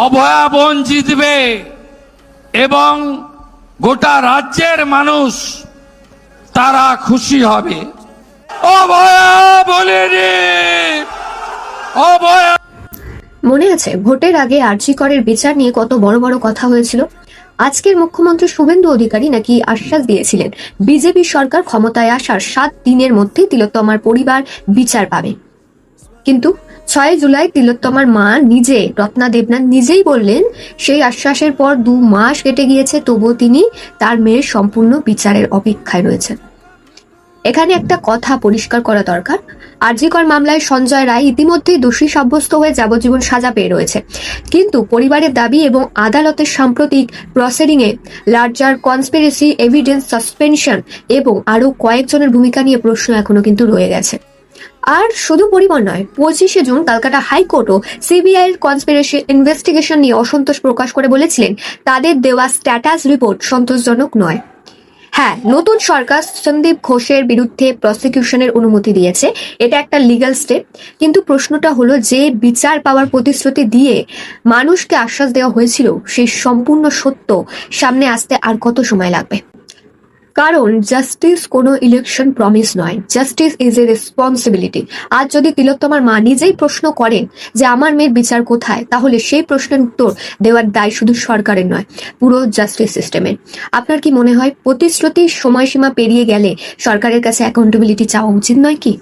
অভয়া বোন জিতবে এবং গোটা রাজ্যের মানুষ তারা খুশি হবে। অভয়া বলিনি, অভয়া। মনে আছে ভোটের আগে আরজি করের বিচার নিয়ে কত বড় বড় কথা হয়েছিল? আজকের মুখ্যমন্ত্রী শুভেন্দু অধিকারী নাকি আশ্বাস দিয়েছিলেন বিজেপি সরকার ক্ষমতায় আসার 7 দিনের মধ্যে তিলোত্তমার পরিবার বিচার পাবে। কিন্তু 6 জুলাই তিলোত্তমার মা নিজে, রত্না দেবনাথ নিজেই বললেন সেই আশ্বাসের পর 2 মাস কেটে গিয়েছে, তবুও তিনি তার মেয়ের সম্পূর্ণ বিচারের অপেক্ষায় রয়েছেন। এখানে একটা কথা পরিষ্কার করা দরকার, আরজি কর মামলায় সঞ্জয় রায় ইতিমধ্যেই দোষী সাব্যস্ত হয়ে যাবজ্জীবন সাজা পেয়ে রয়েছে, কিন্তু পরিবারের দাবি এবং আদালতের সাম্প্রতিক প্রসিডিং এ লার্জার কনস্পিরেসি, এভিডেন্স সাসপেনশন এবং আরো কয়েকজনের ভূমিকা নিয়ে প্রশ্ন এখনো কিন্তু রয়ে গেছে। আর শুধু পরিবার নয়, 25শে জুন কলকাতা হাইকোর্টও সিবিআই এর কনস্পিরেসি ইনভেস্টিগেশন নিয়ে অসন্তোষ প্রকাশ করে বলেছিলেন তাদের দেওয়া স্ট্যাটাস রিপোর্ট সন্তোষজনক নয়। হ্যাঁ, নতুন সরকার সন্দীপ ঘোষের বিরুদ্ধে প্রসিকিউশনের অনুমতি দিয়েছে, এটা একটা লিগ্যাল স্টেপ, কিন্তু প্রশ্নটা হলো যে বিচার পাওয়ার প্রতিশ্রুতি দিয়ে মানুষকে আশ্বাস দেওয়া হয়েছিল সেই সম্পূর্ণ সত্য সামনে আসতে আর কত সময় লাগবে? কারণ জাস্টিস কোনো ইলেকশন প্রমিস নয়, জাস্টিস ইজ এ রেসপন্সিবিলিটি। আজ যদি তিলোত্তমার মা নিজেই প্রশ্ন করেন যে আমার মেয়ের বিচার কোথায়, তাহলে সেই প্রশ্নের উত্তর দেওয়ার দায় শুধু সরকারের নয়, পুরো জাস্টিস সিস্টেমের। আপনার কি মনে হয় প্রতিশ্রুতির সময়সীমা পেরিয়ে গেলে সরকারের কাছে অ্যাকাউন্টেবিলিটি চাওয়া উচিত নয় কি?